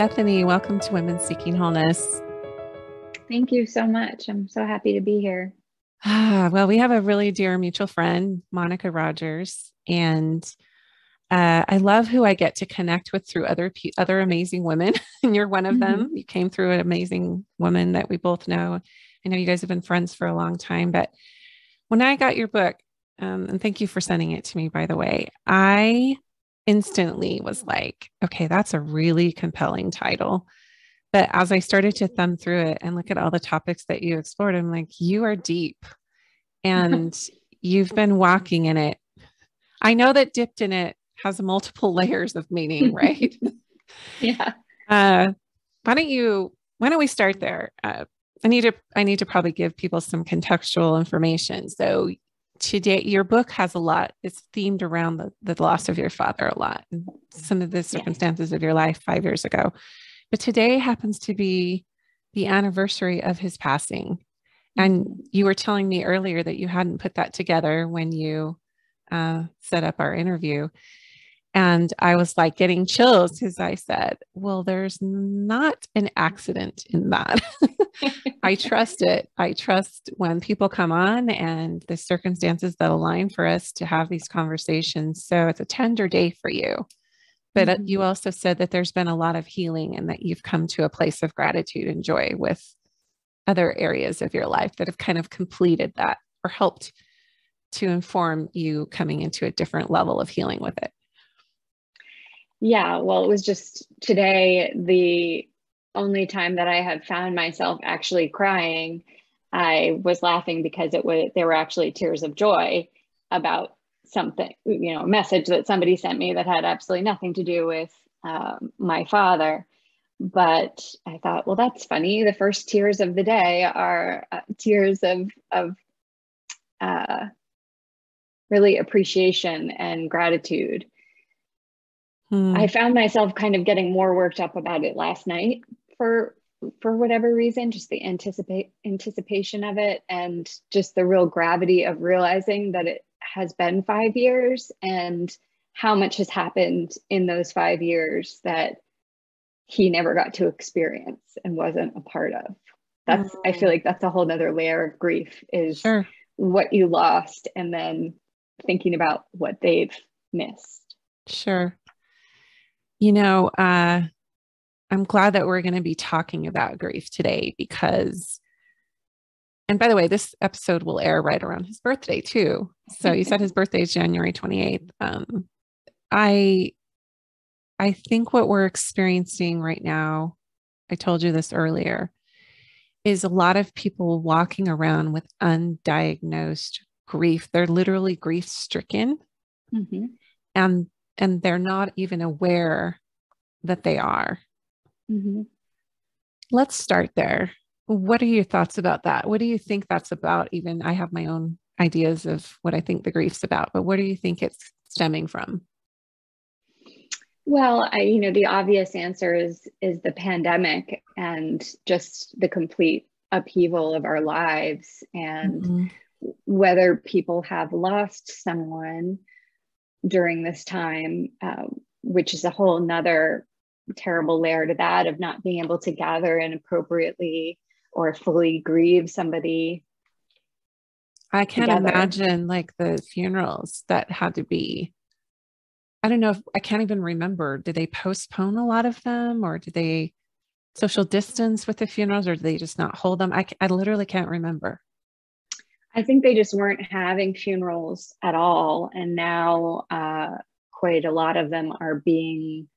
Bethany, welcome to Women Seeking Wholeness. Thank you so much. I'm so happy to be here. Well, we have a really dear mutual friend, Monica Rogers, and I love who I get to connect with through other amazing women, and you're one of them. Mhm. You came through an amazing woman that we both know. I know you guys have been friends for a long time, but when I got your book, and thank you for sending it to me, by the way, I instantly was like, okay, that's a really compelling title. But as I started to thumb through it and look at all the topics that you explored, I'm like, you are deep and you've been walking in it. I know that dipped in it has multiple layers of meaning, right? Yeah. uh, why don't we start there? I need to probably give people some contextual information. So today, your book has a lot, it's themed around the loss of your father a lot, and some of the Yes. circumstances of your life 5 years ago. But today happens to be the anniversary of his passing. And Mhm. you were telling me earlier that you hadn't put that together when you set up our interview. And I was like getting chills because I said, well, there's not an accident in that. I trust it. I trust when people come on and the circumstances that align for us to have these conversations. So it's a tender day for you. But you Mhm. also said that there's been a lot of healing and that you've come to a place of gratitude and joy with other areas of your life that have kind of completed that or helped to inform you coming into a different level of healing with it. Yeah. Well, it was just today, the only time that I have found myself actually crying. I was laughing because they were actually tears of joy about something, a message that somebody sent me that had absolutely nothing to do with my father. But I thought, well, that's funny. The first tears of the day are tears of uh, really appreciation and gratitude. I Hmm. found myself kind of getting more worked up about it last night for for whatever reason, just the anticipation of it and just the real gravity of realizing that it has been 5 years and how much has happened in those 5 years that he never got to experience and wasn't a part of. I feel Hmm. like that's a whole nother layer of grief is Sure. what you lost and then thinking about what they've missed. Sure. You know, I'm glad that we're going to be talking about grief today because, and by the way, this episode will air right around his birthday too. So you said his birthday is January 28th. I I think what we're experiencing right now, I told you this earlier, is a lot of people walking around with undiagnosed grief. They're literally grief stricken Mm-hmm. and they're not even aware that they are. Mm-hmm. Let's start there. What are your thoughts about that? What do you think that's about? Even I have my own ideas of what I think the grief's about, but what do you think it's stemming from? Well, the obvious answer is the pandemic and just the complete upheaval of our lives and Mhm. whether people have lost someone during this time, which is a whole nother terrible layer to that of not being able to gather and appropriately or fully grieve somebody I can't together. imagine like the funerals that had to be. I don't know if I can't even remember. Did they postpone a lot of them or did they social distance with the funerals or did they just not hold them? I literally can't remember. I think they just weren't having funerals at all. And now quite a lot of them are being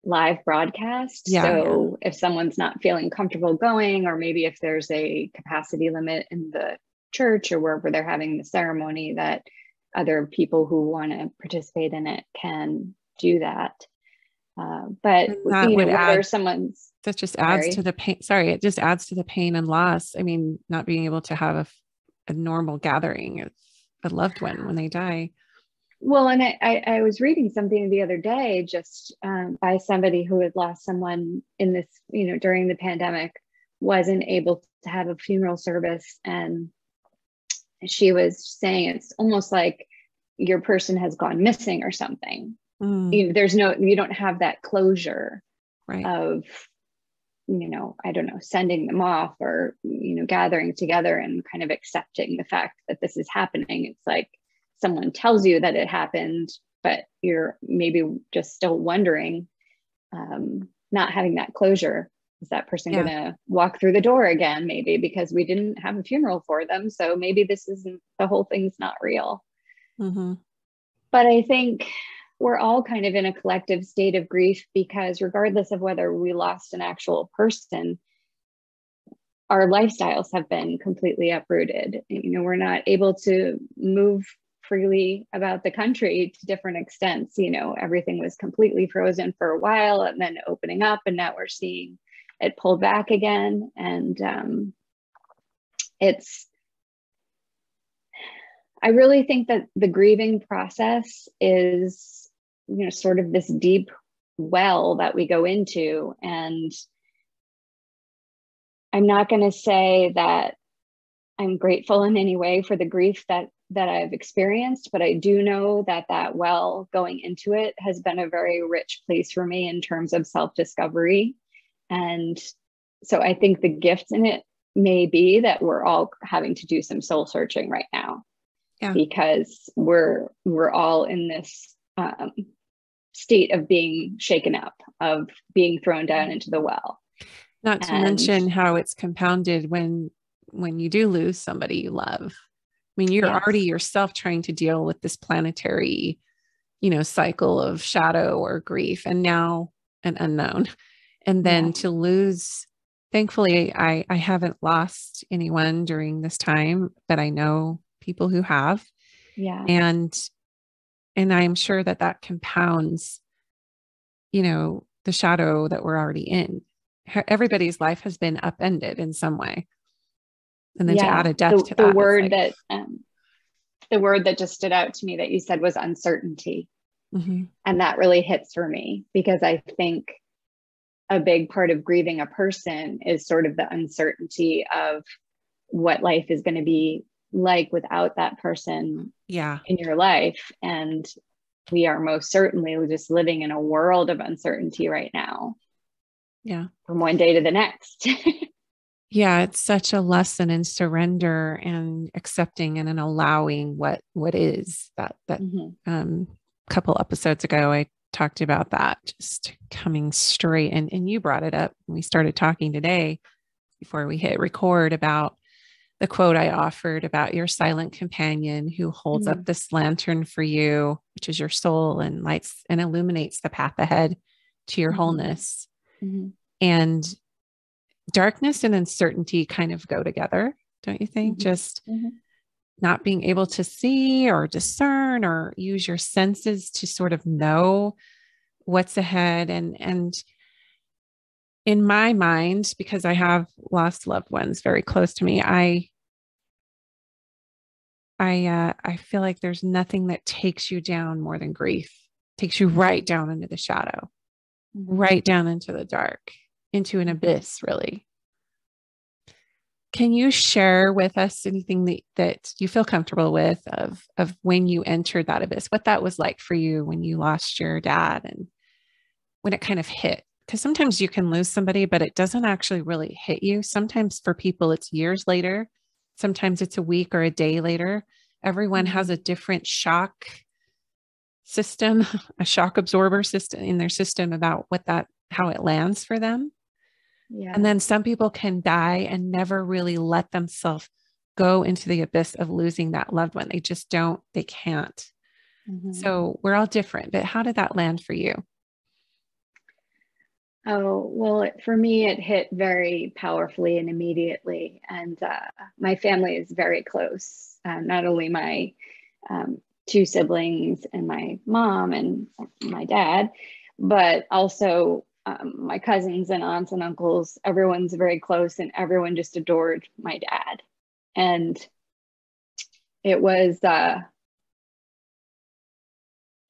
live broadcast. Yeah, yeah. So if someone's not feeling comfortable going, or maybe if there's a capacity limit in the church or wherever they're having the ceremony, that other people who want to participate in it can do that. But, And that would whether add, someone's, that just adds to sorry. the pain. Sorry, it just adds to the pain and loss. I mean, not being able to have a normal gathering of a loved one when they die. Well, and I was reading something the other day just by somebody who had lost someone in this, during the pandemic, wasn't able to have a funeral service. And she was saying it's almost like your person has gone missing or something. Mm, You don't have that closure Right. of, I don't know, sending them off or, gathering together and kind of accepting the fact that this is happening. It's like someone tells you that it happened, but you're maybe just still wondering, not having that closure. Is that person going to walk through the door again? Maybe because we didn't have a funeral for them. So maybe this isn't, the whole thing's not real. Mm-hmm. But I think we're all kind of in a collective state of grief, because regardless of whether we lost an actual person, our lifestyles have been completely uprooted. We're not able to move freely about the country to different extents. Everything was completely frozen for a while and then opening up, and now we're seeing it pulled back again. And I really think that the grieving process is, sort of this deep well that we go into. And I'm not going to say that I'm grateful in any way for the grief that I've experienced, but I do know that well going into it has been a very rich place for me in terms of self-discovery. And so I think the gift in it may be that we're all having to do some soul searching right now, because we're all in this state of being shaken up, of being thrown down into the well. Not to mention how it's compounded when you do lose somebody you love. I mean, you're already yourself trying to deal with this planetary, cycle of shadow or grief, and now an unknown. And then to lose, thankfully, I haven't lost anyone during this time, but I know people who have. Yeah. And I'm sure that compounds, the shadow that we're already in. Everybody's life has been upended in some way. And then to add a death to that. The word that just stood out to me that you said was uncertainty. Mm-hmm. And that really hits for me, because I think a big part of grieving a person is sort of the uncertainty of what life is going to be like without that person in your life. And we are most certainly just living in a world of uncertainty right now. Yeah. From one day to the next. Yeah, it's such a lesson in surrender and accepting and in allowing what is. That couple episodes ago, I talked about that, just coming straight. And you brought it up when we started talking today before we hit record, about the quote I offered about your silent companion who holds up this lantern for you, which is your soul, and lights and illuminates the path ahead to your wholeness. And darkness and uncertainty kind of go together, don't you think? Just not being able to see or discern or use your senses to sort of know what's ahead. And in my mind, because I have lost loved ones very close to me, I feel like there's nothing that takes you down more than grief. Takes you right down into the shadow, right down into the dark, into an abyss, really. Can you share with us anything that you feel comfortable with of when you entered that abyss, what that was like for you when you lost your dad and when it kind of hit? Because sometimes you can lose somebody, but it doesn't actually really hit you. Sometimes for people, it's years later. Sometimes it's a week or a day later. Everyone has a different shock system, a shock absorber system in their system about how it lands for them. Yeah. And then some people can die and never really let themselves go into the abyss of losing that loved one. They just don't, they can't. So we're all different, but how did that land for you? Oh, well, for me, it hit very powerfully and immediately. And my family is very close. Not only my two siblings and my mom and my dad, but also my cousins and aunts and uncles. Everyone's very close, and everyone just adored my dad. And it was,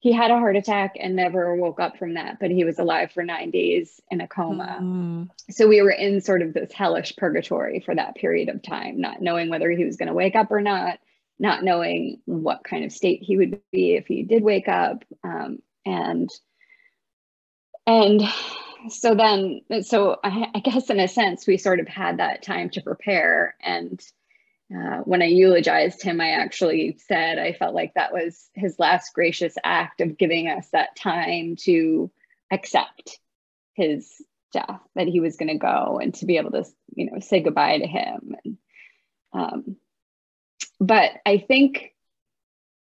he had a heart attack and never woke up from that, but he was alive for 9 days in a coma. So we were in sort of this hellish purgatory for that period of time, not knowing whether he was going to wake up or not knowing what kind of state he would be if he did wake up. And I guess in a sense, we sort of had that time to prepare. And when I eulogized him, I actually said I felt like that was his last gracious act of giving us that time to accept his death, that he was going to go, and to be able to, say goodbye to him. And, but I think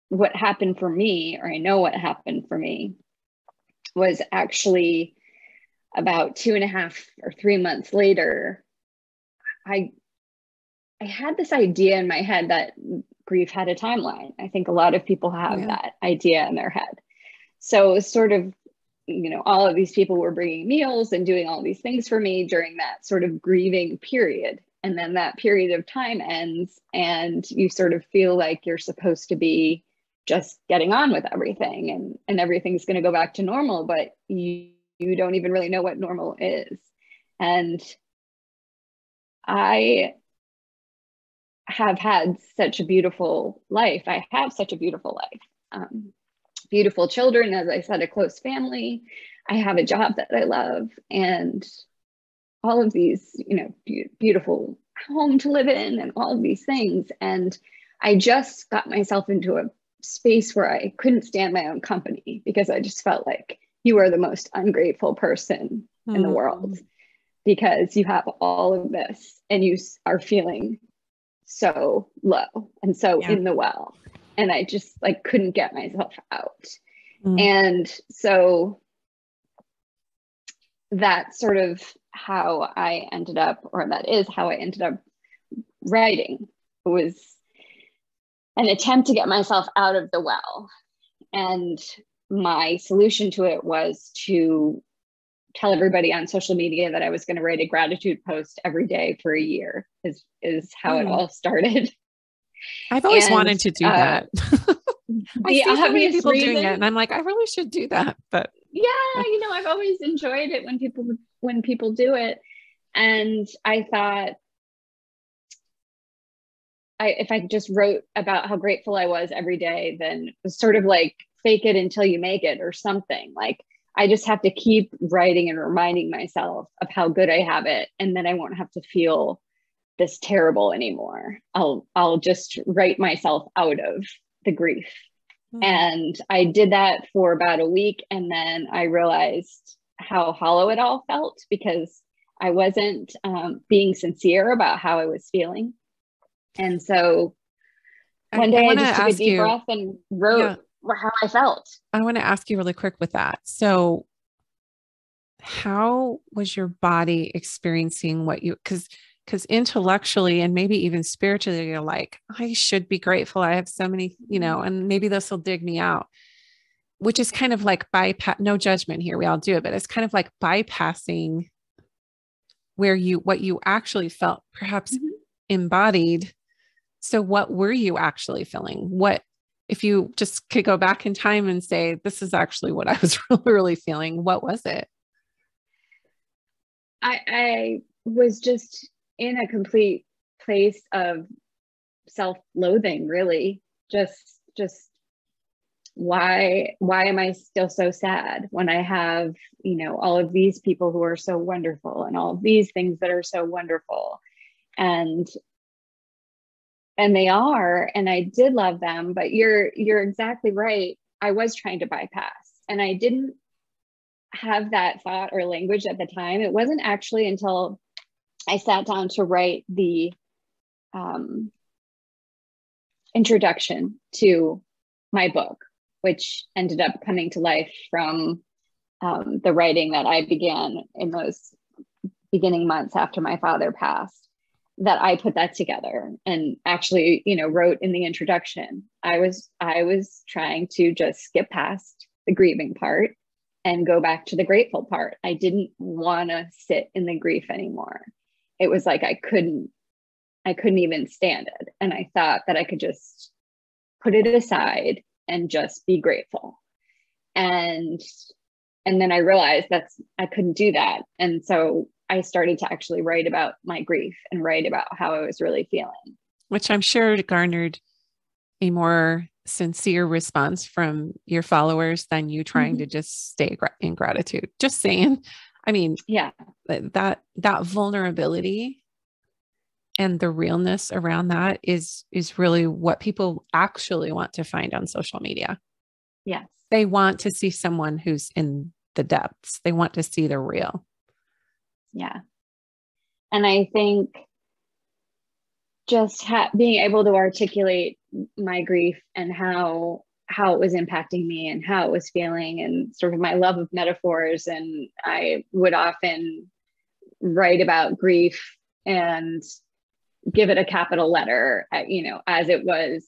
what happened for me, or I know what happened for me, was actually about 2.5 or 3 months later, I had this idea in my head that grief had a timeline. I think a lot of people have that idea in their head. So it was sort of, all of these people were bringing meals and doing all these things for me during that sort of grieving period. And then that period of time ends, and you sort of feel like you're supposed to be just getting on with everything, and everything's going to go back to normal, but you don't even really know what normal is. And I have had such a beautiful life. I have such a beautiful life. Beautiful children, as I said, a close family. I have a job that I love, and all of these, beautiful home to live in, and all of these things. And I just got myself into a space where I couldn't stand my own company, because I just felt like you are the most ungrateful person in the world, because you have all of this and you are feeling so low and so in the well. And I just couldn't get myself out. And so that's sort of how I ended up, or that is how I ended up writing. It was an attempt to get myself out of the well. And my solution to it was to tell everybody on social media that I was going to write a gratitude post every day for a year, is how it all started. I've always wanted to do that. I see so many people doing it, and I'm like, I really should do that. But I've always enjoyed it when people do it. And I thought, if I just wrote about how grateful I was every day, then it was sort of like fake it until you make it, or something. Like, I just have to keep writing and reminding myself of how good I have it, and then I won't have to feel this terrible anymore. I'll just write myself out of the grief. And I did that for about a week, and then I realized how hollow it all felt, because I wasn't being sincere about how I was feeling. And so one day I just took a deep breath and wrote how I felt. I want to ask you really quick with that. So how was your body experiencing what you, because intellectually and maybe even spiritually, you're like, I should be grateful. I have so many, and maybe this will dig me out, which is kind of like no judgment here. We all do it, but it's kind of like bypassing what you actually felt, perhaps embodied. So what were you actually feeling? What, if you just could go back in time and say, this is actually what I was really feeling, what was it? I was just in a complete place of self-loathing, really. Just why am I still so sad when I have, all of these people who are so wonderful, and all of these things that are so wonderful, and they are, and I did love them, but you're exactly right. I was trying to bypass, and I didn't have that thought or language at the time. It wasn't actually until I sat down to write the introduction to my book, which ended up coming to life from the writing that I began in those beginning months after my father passed, that I put that together and actually, wrote in the introduction. I was trying to just skip past the grieving part and go back to the grateful part. I didn't want to sit in the grief anymore. It was like I couldn't even stand it. And I thought that I could just put it aside and just be grateful. And then I realized I couldn't do that. And so I started to actually write about my grief and write about how I was really feeling. Which I'm sure garnered a more sincere response from your followers than you trying to just stay in gratitude. Just saying. I mean, Yeah. that vulnerability and the realness around that is really what people actually want to find on social media. Yes. They want to see someone who's in the depths. They want to see the real. Yeah. And I think just being able to articulate my grief and how it was impacting me and how it was feeling, and sort of my love of metaphors. And I would often write about grief and give it a capital letter, as it was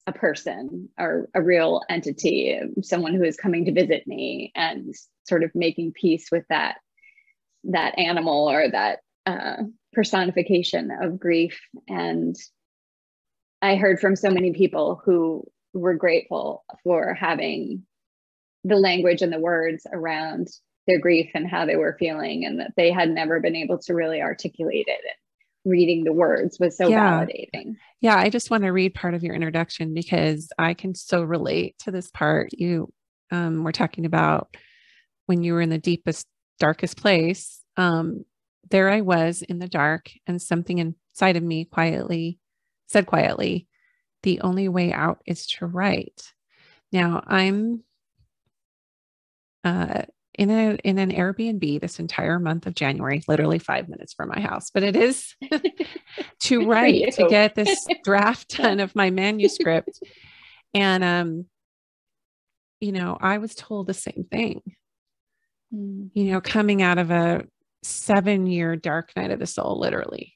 a person or a real entity, someone who is coming to visit me, and sort of making peace with that animal or that personification of grief. And I heard from so many people who were grateful for having the language and the words around their grief and how they were feeling, and that they had never been able to really articulate it. And reading the words was so validating. Yeah, I just want to read part of your introduction because I can so relate to this part. You were talking about when you were in the deepest, darkest place. There I was in the dark, and something inside of me said quietly, the only way out is to write. Now I'm in an Airbnb this entire month of January, literally 5 minutes from my house, but it is to write, to get this draft done of my manuscript. And, I was told the same thing, coming out of a 7-year dark night of the soul, literally,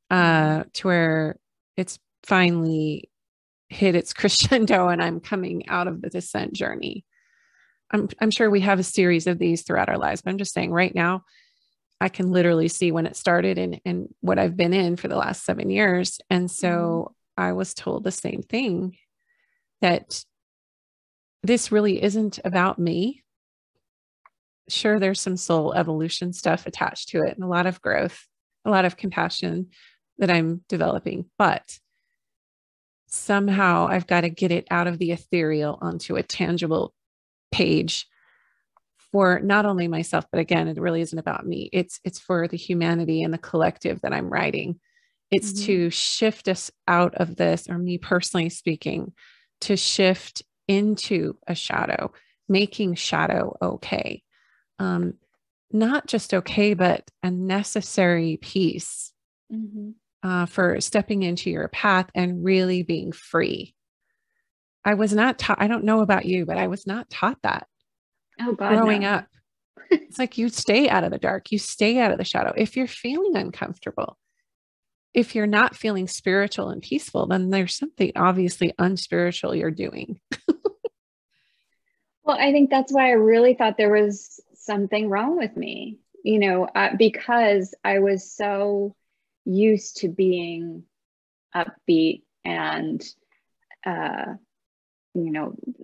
to where it's finally hit its crescendo and I'm coming out of the descent journey. I'm sure we have a series of these throughout our lives, but I'm just saying right now, I can literally see when it started and what I've been in for the last 7 years. And so I was told the same thing, that this really isn't about me. Sure, there's some soul evolution stuff attached to it and a lot of growth, a lot of compassion that I'm developing, but somehow I've got to get it out of the ethereal onto a tangible page for not only myself, but again, it really isn't about me. It's for the humanity and the collective that I'm writing. It's to shift us out of this, or me personally speaking, to shift into a shadow, making shadow okay. Not just okay, but a necessary piece for stepping into your path and really being free. I was not taught, I don't know about you, but I was not taught that. Oh God, growing no. up. It's like you stay out of the dark, you stay out of the shadow. If you're feeling uncomfortable, if you're not feeling spiritual and peaceful, then there's something obviously unspiritual you're doing. Well, I think that's why I really thought there was something wrong with me, because I was so used to being upbeat and,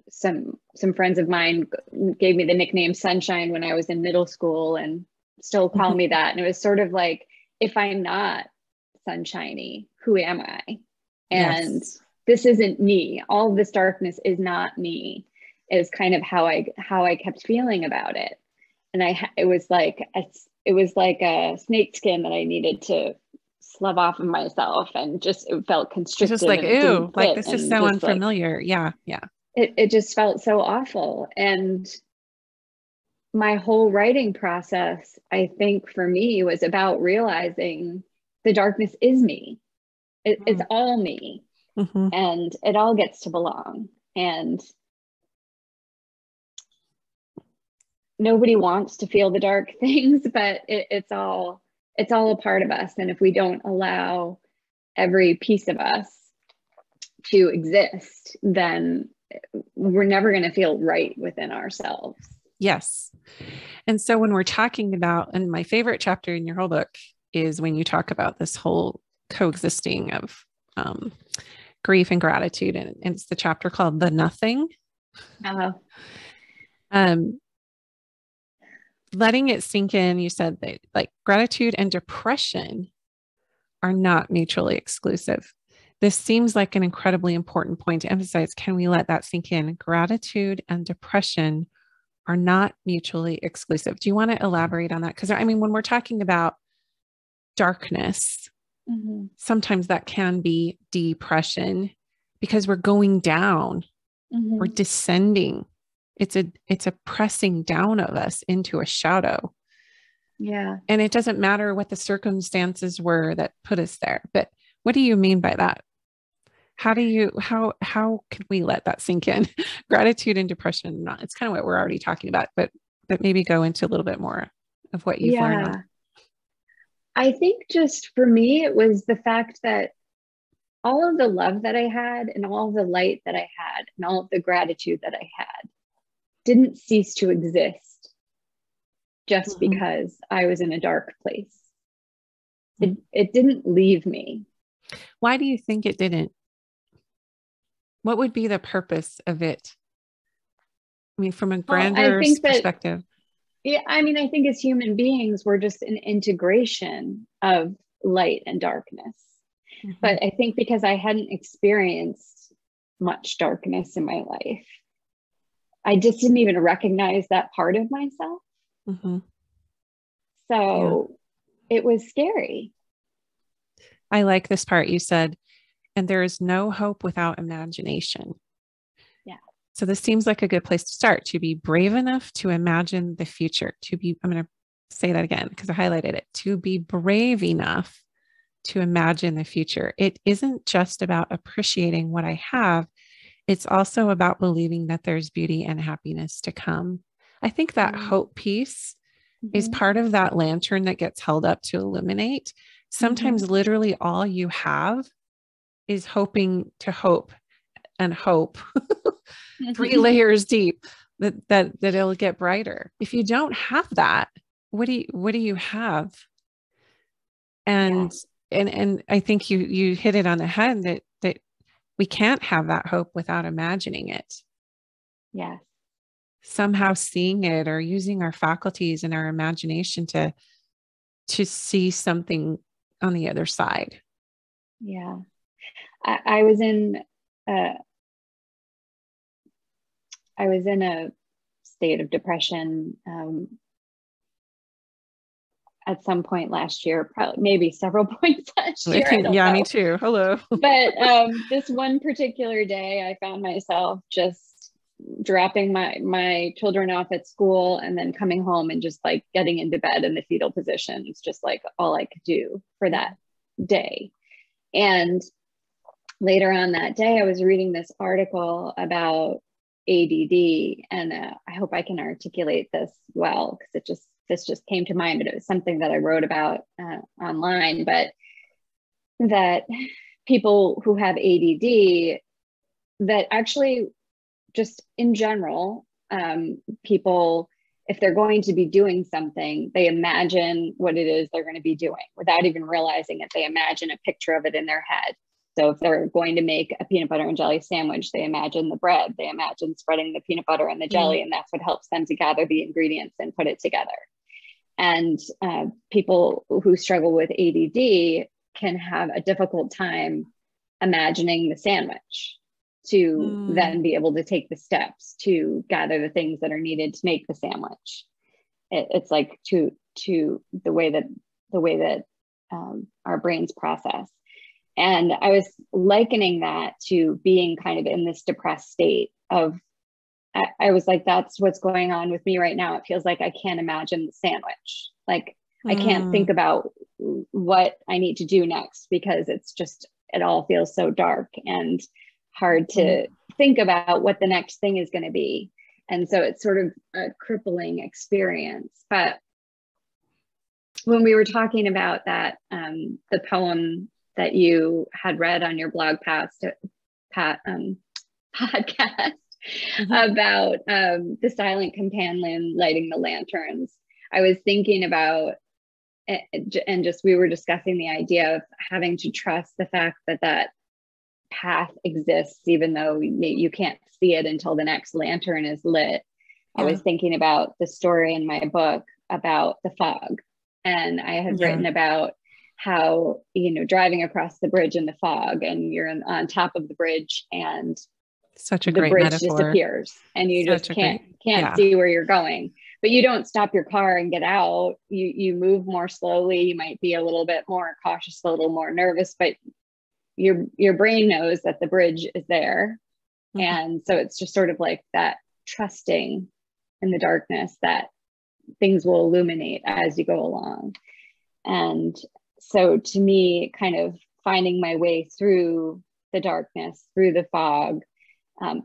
some friends of mine gave me the nickname Sunshine when I was in middle school and still call me that. And it was sort of like, if I'm not sunshiny, who am I? And this isn't me. All this darkness is not me, is kind of how I kept feeling about it. And it was like a snake skin that I needed to slub off of myself, and just it felt constricted. Just like, ew, like this is so unfamiliar. Like, yeah. It just felt so awful. And my whole writing process, I think for me, was about realizing the darkness is me. It's all me. And it all gets to belong. And nobody wants to feel the dark things, but it's all a part of us. And if we don't allow every piece of us to exist, then we're never going to feel right within ourselves. Yes. And so when we're talking about, and my favorite chapter in your whole book is when you talk about this whole coexisting of grief and gratitude. And it's the chapter called The Nothing. Letting it sink in, you said that like gratitude and depression are not mutually exclusive. This seems like an incredibly important point to emphasize. Can we let that sink in? Gratitude and depression are not mutually exclusive. Do you want to elaborate on that? Because I mean, when we're talking about darkness, sometimes that can be depression because we're going down, we're descending. It's a pressing down of us into a shadow. Yeah. And it doesn't matter what the circumstances were that put us there. But what do you mean by that? How can we let that sink in? Gratitude and depression, not, it's kind of what we're already talking about, but maybe go into a little bit more of what you've learned. I think just for me, it was the fact that all of the love that I had and all of the light that I had and all of the gratitude that I had didn't cease to exist just because I was in a dark place. It didn't leave me. Why do you think it didn't? What would be the purpose of it? I mean, from a grander perspective. Yeah, I mean, I think as human beings, we're just an integration of light and darkness. But I think because I hadn't experienced much darkness in my life, I just didn't even recognize that part of myself. So it was scary. I like this part you said, and there is no hope without imagination. Yeah. So this seems like a good place to start, to be brave enough to imagine the future, I'm going to say that again because I highlighted it, to be brave enough to imagine the future. It isn't just about appreciating what I have. It's also about believing that there's beauty and happiness to come. I think that hope piece is part of that lantern that gets held up to illuminate. Sometimes literally all you have is hoping to hope and hope 3 layers deep that it'll get brighter. If you don't have that, what do you have? And I think you hit it on the head that we can't have that hope without imagining it. Yes. Somehow seeing it or using our faculties and our imagination to see something on the other side. Yeah. I was in a state of depression at some point last year, probably maybe several points last year. I don't know. Me too. Hello. But this one particular day, I found myself just dropping my children off at school and then coming home and just like getting into bed in the fetal position. It's just like all I could do for that day. And later on that day, I was reading this article about ADD, and I hope I can articulate this well because this just came to mind, but it was something that I wrote about online. But that people who have ADD, that actually just in general, people, if they're going to be doing something, they imagine what it is they're going to be doing without even realizing it. They imagine a picture of it in their head. So if they're going to make a peanut butter and jelly sandwich, they imagine the bread, they imagine spreading the peanut butter and the jelly, and that's what helps them to gather the ingredients and put it together. And people who struggle with ADD can have a difficult time imagining the sandwich to then be able to take the steps to gather the things that are needed to make the sandwich. It's like to the way that our brains process. And I was likening that to being kind of in this depressed state of, I was like, that's what's going on with me right now. It feels like I can't imagine the sandwich. Like I can't think about what I need to do next because it all feels so dark and hard to think about what the next thing is going to be. And so it's sort of a crippling experience. But when we were talking about that, the poem that you had read on your blog podcast about the silent companion lighting the lanterns, I was thinking about, and just we were discussing the idea of having to trust the fact that path exists, even though you can't see it until the next lantern is lit. I was thinking about the story in my book about the fog. And I had written about how, driving across the bridge in the fog, and you're on top of the bridge and Such a the great bridge metaphor. disappears and you just Such a can't great, can't yeah. see where you're going. But you don't stop your car and get out. You move more slowly. You might be a little bit more cautious, a little more nervous, but your brain knows that the bridge is there. Mhm. And so it's just sort of like that trusting in the darkness that things will illuminate as you go along. And so to me, kind of finding my way through the darkness, through the fog,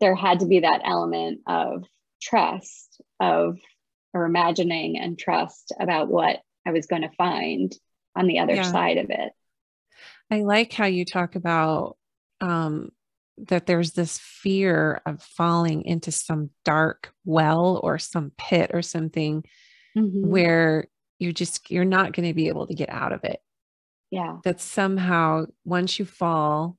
there had to be that element of trust, or imagining and trust about what I was going to find on the other Yeah. side of it. I like how you talk about that there's this fear of falling into some dark well or some pit or something where you're not going to be able to get out of it. Yeah. That somehow once you fall,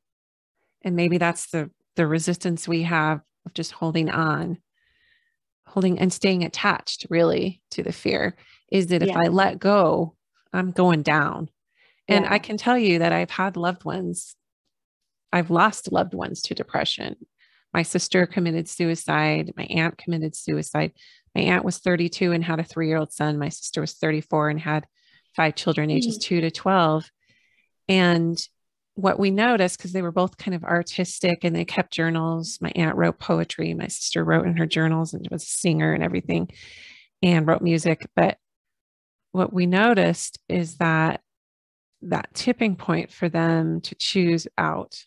and maybe that's the resistance we have of just holding and staying attached really to the fear, is that if Yeah. I let go, I'm going down. And Yeah. I can tell you that I've lost loved ones to depression. My sister committed suicide. My aunt committed suicide. My aunt was 32 and had a 3-year-old son. My sister was 34 and had 5 children, ages 2 to 12. And what we noticed, because they were both kind of artistic and they kept journals. My aunt wrote poetry. My sister wrote in her journals and was a singer and everything and wrote music. But what we noticed is that tipping point for them to choose out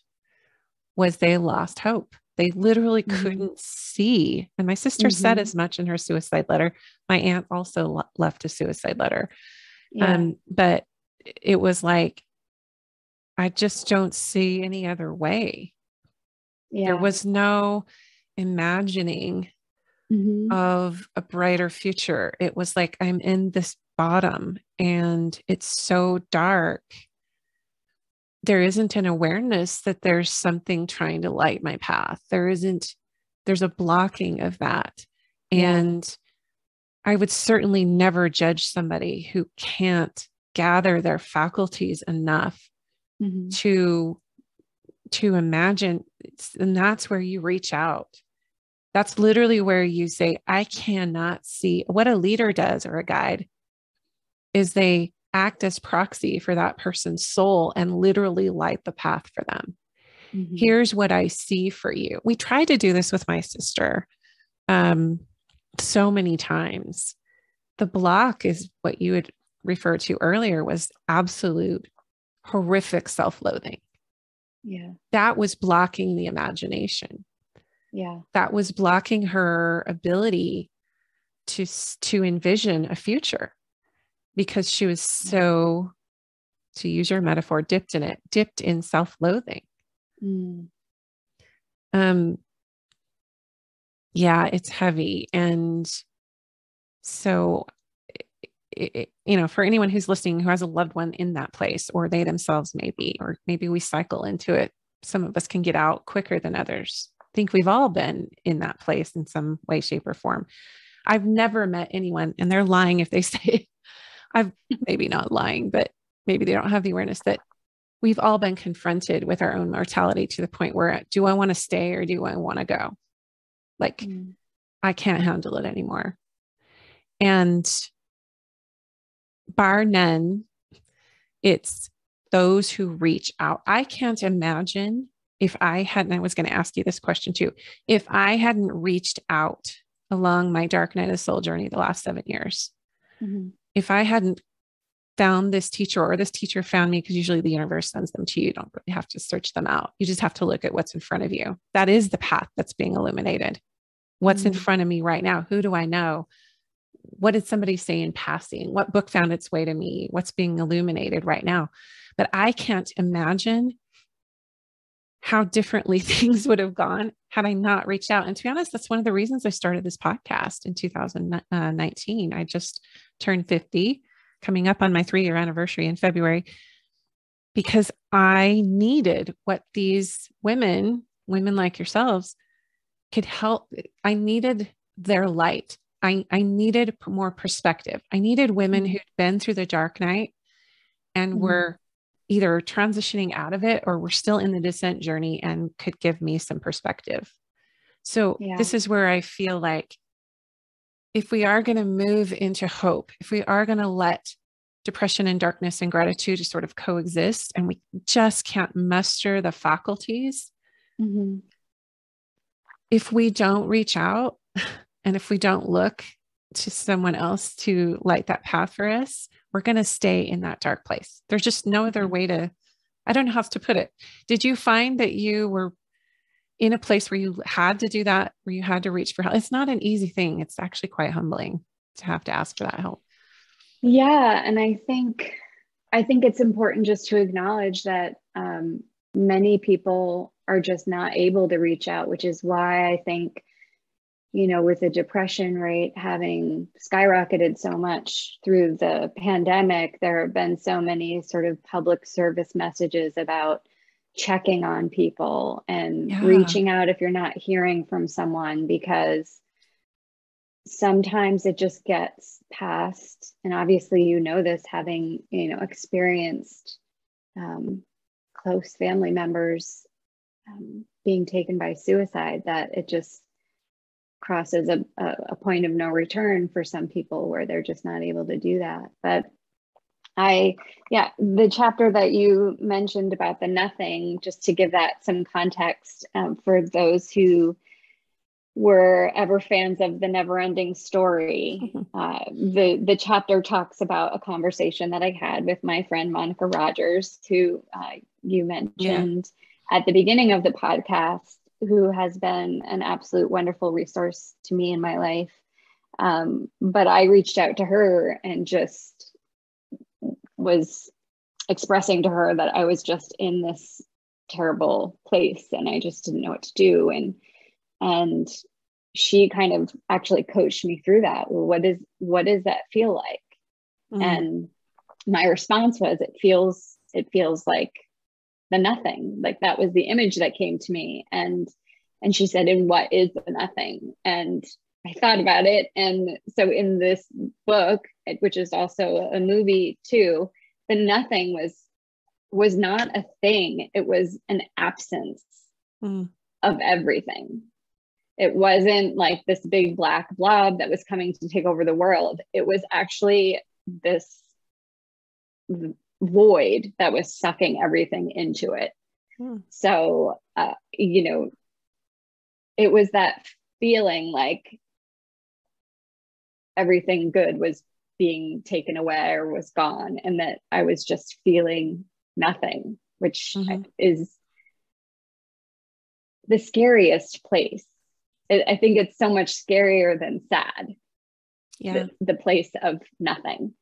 was they lost hope. They literally couldn't see. And my sister said as much in her suicide letter. My aunt also left a suicide letter. Yeah. But it was like, I just don't see any other way. Yeah. There was no imagining of a brighter future. It was like, I'm in this bottom and it's so dark. There isn't an awareness that there's something trying to light my path. There's a blocking of that. And I would certainly never judge somebody who can't gather their faculties enough to imagine. And that's where you reach out. That's literally where you say, I cannot see. What a leader does, or a guide, is they act as proxy for that person's soul and literally light the path for them. Here's what I see for you. We tried to do this with my sister so many times. The block is what you had referred to earlier, was absolute horrific self-loathing. Yeah. That was blocking the imagination. Yeah. That was blocking her ability to envision a future, because she was so, to use your metaphor, dipped in self-loathing. Yeah, it's heavy. And so, for anyone who's listening who has a loved one in that place, or they themselves maybe, or maybe we cycle into it, some of us can get out quicker than others. I think we've all been in that place in some way, shape, or form. I've never met anyone, and they're lying if they say, I've maybe not lying, but maybe they don't have the awareness that we've all been confronted with our own mortality to the point where, do I want to stay or do I want to go? Like, I can't handle it anymore. And bar none, it's those who reach out. I can't imagine if I hadn't, I was going to ask you this question too, if I hadn't reached out along my dark night of the soul journey the last 7 years, if I hadn't found this teacher, or this teacher found me, because usually the universe sends them to you. You don't really have to search them out. You just have to look at what's in front of you. That is the path that's being illuminated. What's in front of me right now? Who do I know? What did somebody say in passing? What book found its way to me? What's being illuminated right now? But I can't imagine how differently things would have gone had I not reached out. And to be honest, that's one of the reasons I started this podcast in 2019. I just turned 50, coming up on my 3-year anniversary in February, because I needed what these women like yourselves could help. I needed their light. I needed more perspective. I needed women who'd been through the dark night and were either transitioning out of it or were still in the descent journey and could give me some perspective. So Yeah. this is where I feel like if we are going to move into hope, if we are going to let depression and darkness and gratitude sort of coexist, and we just can't muster the faculties, Mm-hmm. if we don't reach out and if we don't look to someone else to light that path for us, we're going to stay in that dark place. There's just no other way to, I don't know how else to put it. Did you find that you were in a place where you had to do that, where you had to reach for help? It's not an easy thing. It's actually quite humbling to have to ask for that help. Yeah. And I think it's important just to acknowledge that many people are just not able to reach out, which is why I think, you know, with the depression rate having skyrocketed so much through the pandemic, there have been so many sort of public service messages about checking on people and reaching out if you're not hearing from someone, because sometimes it just gets past. And obviously, you know, this having, you know, experienced close family members being taken by suicide, that it just crosses a point of no return for some people where they're just not able to do that. But the chapter that you mentioned about the nothing, just to give that some context for those who were ever fans of the Never-Ending Story, the chapter talks about a conversation that I had with my friend Monica Rogers, who you mentioned at the beginning of the podcast, who has been an absolute wonderful resource to me in my life. But I reached out to her and just was expressing to her that I was just in this terrible place and I just didn't know what to do. And she kind of actually coached me through that. Well, what does that feel like? And my response was, it feels like the nothing. Like, that was the image that came to me. And she said, and what is the nothing? And I thought about it. And so in this book, which is also a movie too, the nothing was not a thing. It was an absence of everything. It wasn't like this big black blob that was coming to take over the world. It was actually this void that was sucking everything into it. So, you know, it was that feeling like everything good was being taken away or was gone, and that I was just feeling nothing, which is the scariest place. I think it's so much scarier than sad. The place of nothing.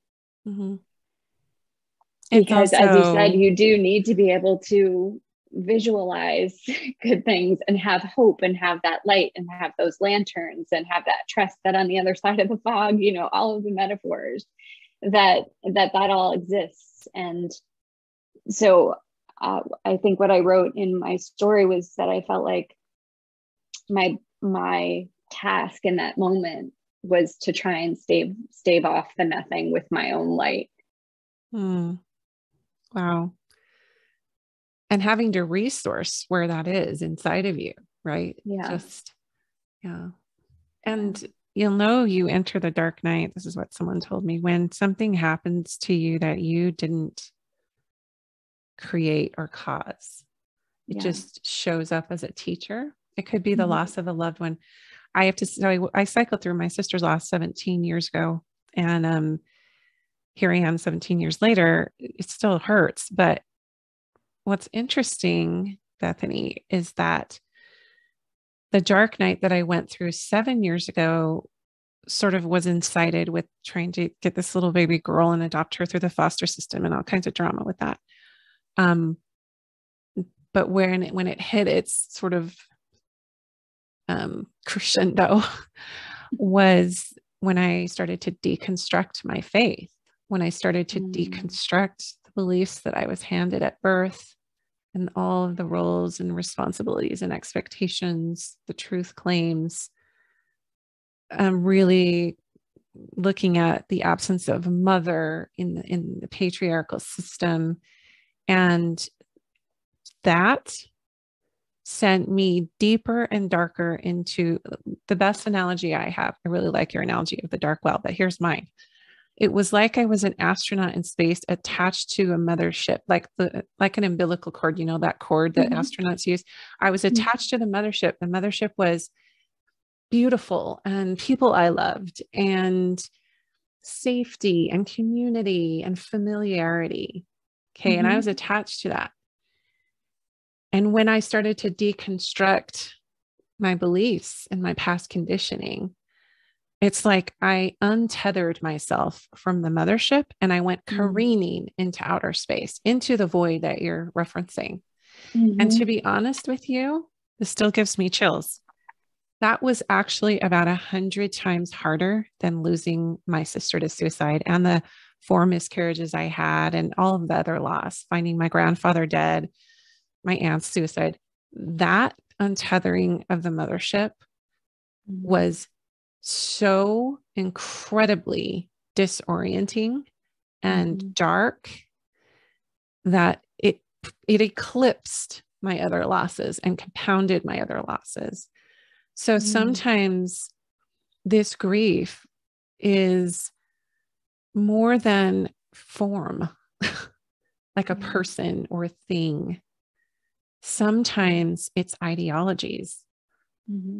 Because as you said, you do need to be able to visualize good things and have hope and have that light and have those lanterns and have that trust that on the other side of the fog, you know, all of the metaphors that all exists. And so I think what I wrote in my story was that I felt like my task in that moment was to try and stave off the nothing with my own light. Wow. And having to resource where that is inside of you, right? And you'll know you enter the dark night. This is what someone told me: when something happens to you that you didn't create or cause, it just shows up as a teacher. It could be the loss of a loved one. I cycled through my sister's loss 17 years ago, and here I am 17 years later. It still hurts. But what's interesting, Bethany, is that the dark night that I went through 7 years ago sort of was incited with trying to get this little baby girl and adopt her through the foster system and all kinds of drama with that. But when it hit its sort of crescendo was when I started to deconstruct my faith, when I started to deconstruct the beliefs that I was handed at birth and all of the roles and responsibilities and expectations, the truth claims. Really looking at the absence of a mother in the patriarchal system, and that sent me deeper and darker into the best analogy I have. I really like your analogy of the dark well, but here's mine. It was like I was an astronaut in space attached to a mothership, like an umbilical cord, you know, that cord that astronauts use. I was attached to the mothership. The mothership was beautiful and people I loved and safety and community and familiarity. Okay. And I was attached to that. And when I started to deconstruct my beliefs and my past conditioning, it's like I untethered myself from the mothership and I went careening into outer space, into the void that you're referencing. And to be honest with you, this still gives me chills. That was actually about 100 times harder than losing my sister to suicide and the 4 miscarriages I had and all of the other loss, finding my grandfather dead, my aunt's suicide. That untethering of the mothership was so incredibly disorienting and dark that it eclipsed my other losses and compounded my other losses. So sometimes this grief is more than form, like a person or a thing. Sometimes it's ideologies.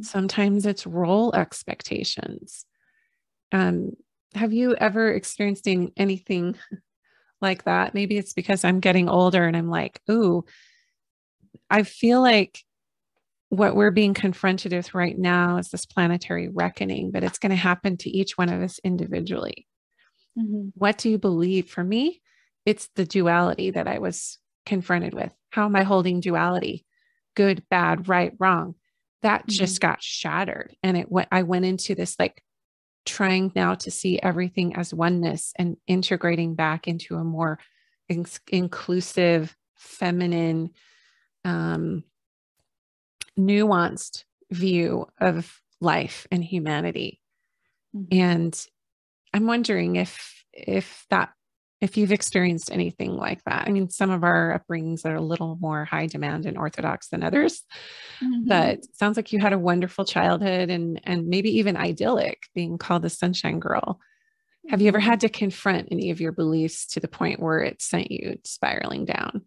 Sometimes it's role expectations. Have you ever experienced anything like that? Maybe it's because I'm getting older and I'm like, ooh, I feel like what we're being confronted with right now is this planetary reckoning, but it's going to happen to each one of us individually. What do you believe? For me, it's the duality that I was confronted with. How am I holding duality? Good, bad, right, wrong. That just got shattered. And I went into this like trying now to see everything as oneness and integrating back into a more inclusive, feminine, nuanced view of life and humanity. And I'm wondering if you've experienced anything like that. I mean, some of our upbringings are a little more high demand and orthodox than others, but it sounds like you had a wonderful childhood and maybe even idyllic, being called the sunshine girl. Have you ever had to confront any of your beliefs to the point where it sent you spiraling down?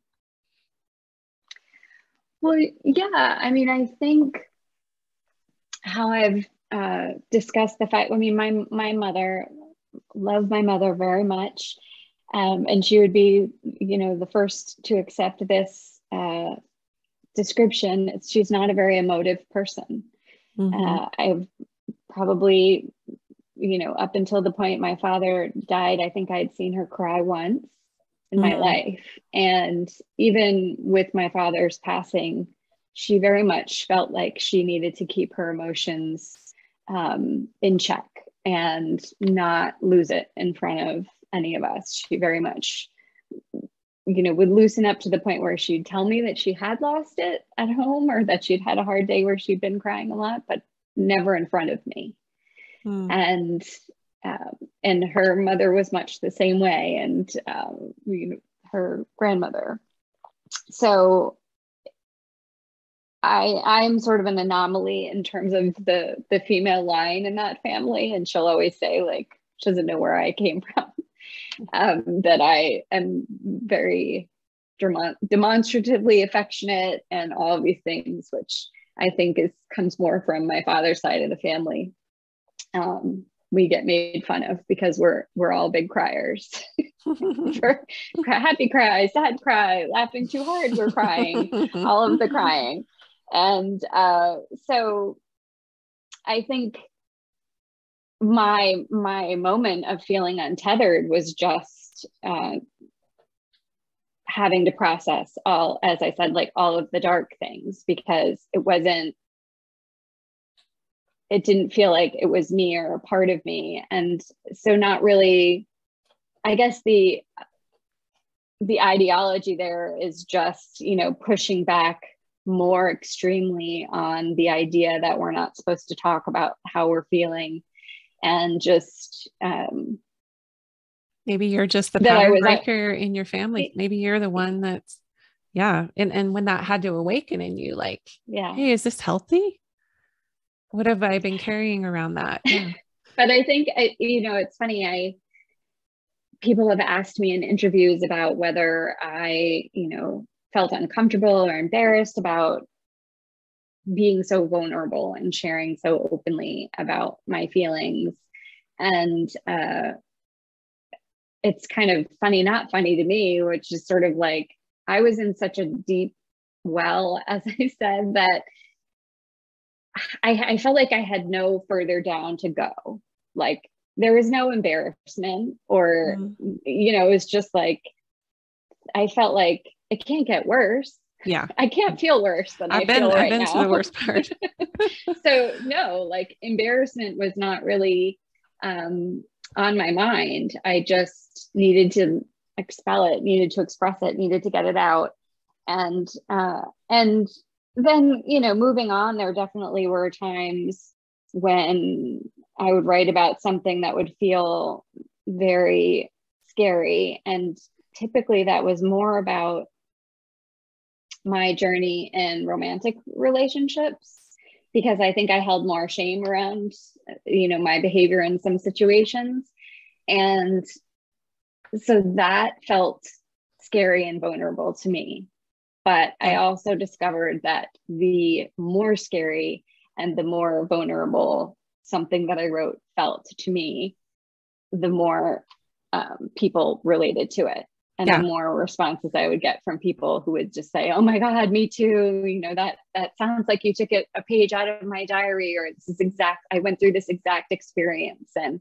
Well, yeah. I mean, I think how I've discussed the fact, I mean, my mother, loved my mother very much. And she would be, the first to accept this description. She's not a very emotive person. I've probably, up until the point my father died, I think I'd seen her cry once in my life. And even with my father's passing, she very much felt like she needed to keep her emotions in check and not lose it in front of any of us. She very much, would loosen up to the point where she'd tell me that she had lost it at home or that she'd had a hard day where she'd been crying a lot, but never in front of me. And her mother was much the same way, and her grandmother. So I'm sort of an anomaly in terms of the female line in that family, and she'll always say, like, she doesn't know where I came from. That I am very demonstratively affectionate and all of these things, which I think comes more from my father's side of the family. We get made fun of because we're all big criers. For happy cry, sad cry, laughing too hard, we're crying, all of the crying. And so I think my moment of feeling untethered was just having to process all, as I said, like all of the dark things, because it didn't feel like it was me or a part of me. And so not really, I guess the ideology there is just, pushing back more extremely on the idea that we're not supposed to talk about how we're feeling, and just maybe you're just the pattern breaker in your family. Maybe you're the one that's Yeah. And when that had to awaken in you, like, Yeah. hey, is this healthy? What have I been carrying around that? Yeah. But I think, it's funny. People have asked me in interviews about whether I, felt uncomfortable or embarrassed about being so vulnerable and sharing so openly about my feelings. And it's kind of funny, not funny to me, which is sort of like, I was in such a deep well, as I said, that I felt like I had no further down to go. Like there was no embarrassment or, it was just like, I felt like it can't get worse. Yeah. I can't feel worse than I feel right now. I've been to the worst part. So no, like embarrassment was not really on my mind. I just needed to expel it, needed to express it, needed to get it out. And then, moving on, there definitely were times when I would write about something that would feel very scary. And typically that was more about my journey in romantic relationships, because I think I held more shame around, my behavior in some situations. And so that felt scary and vulnerable to me. But I also discovered that the more scary and the more vulnerable something that I wrote felt to me, the more people related to it. And the more responses I would get from people who would just say, oh my God, me too. That sounds like you took a page out of my diary, or I went through this exact experience. And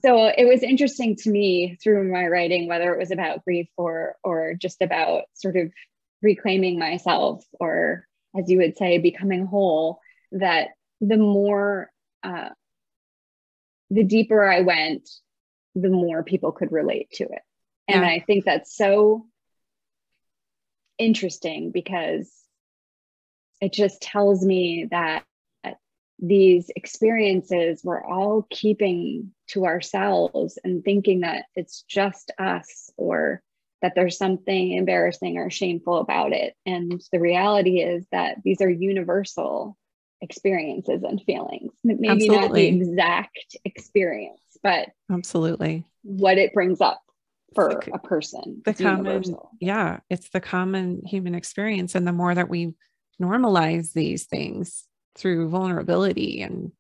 so it was interesting to me through my writing, whether it was about grief or just about sort of reclaiming myself, or as you would say, becoming whole, that the more, the deeper I went, the more people could relate to it. And I think that's so interesting, because it just tells me that these experiences we're all keeping to ourselves and thinking that it's just us, or that there's something embarrassing or shameful about it. And the reality is that these are universal experiences and feelings. Maybe not the exact experience, but absolutely what it brings up for a person. It's the common human experience. And the more that we normalize these things through vulnerability and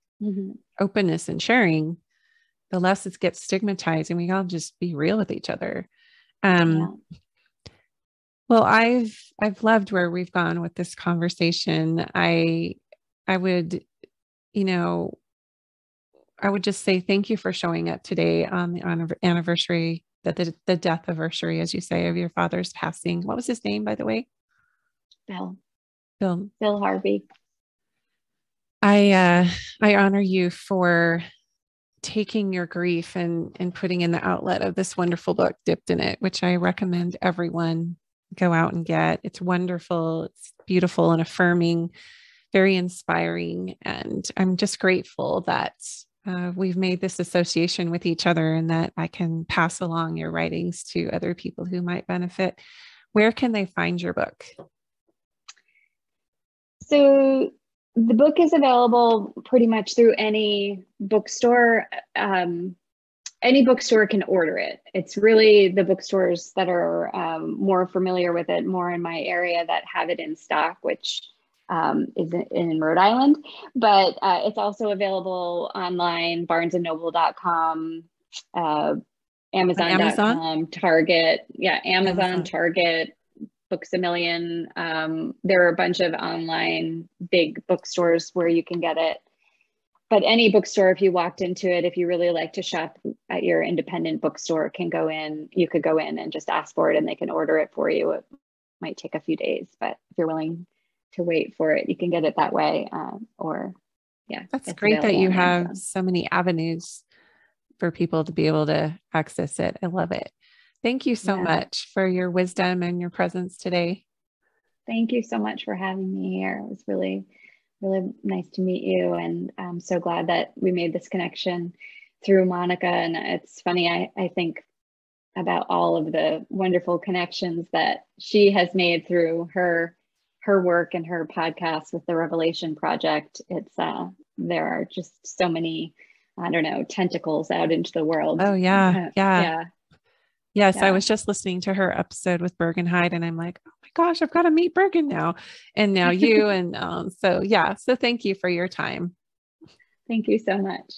openness and sharing, the less it gets stigmatized, and we all just be real with each other. Well, I've loved where we've gone with this conversation. I would, I would just say thank you for showing up today on the anniversary, the death anniversary, as you say, of your father's passing. What was his name, by the way? Bill Harvey. I honor you for taking your grief and putting in the outlet of this wonderful book, Dipped in It, which I recommend everyone go out and get. It's wonderful. It's beautiful and affirming, very inspiring. And I'm just grateful that we've made this association with each other, and that I can pass along your writings to other people who might benefit. Where can they find your book? So the book is available pretty much through any bookstore. Any bookstore can order it. It's really the bookstores that are more familiar with it, more in my area, that have it in stock, which is in Rhode Island. But it's also available online, barnesandnoble.com, Amazon.com, Target. Amazon, Target, Books A Million. There are a bunch of online big bookstores where you can get it. But any bookstore, if you walked into it, if you really like to shop at your independent bookstore, you could go in and just ask for it and they can order it for you. It might take a few days, but if you're willing to wait for it, you can get it that way. That's great that you have so many avenues for people to be able to access it. I love it. Thank you so much for your wisdom and your presence today. Thank you so much for having me here. It was really, really nice to meet you. And I'm so glad that we made this connection through Monica. And it's funny, I think about all of the wonderful connections that she has made through her work and her podcast with the Revelation Project. It's there are just so many, I don't know, tentacles out into the world. Oh yeah. Yeah. Yeah. Yes. I Yeah. was just listening to her episode with Bergen Hyde and I'm like, oh my gosh, I've got to meet Bergen now. And now you. And so, yeah. So thank you for your time. Thank you so much.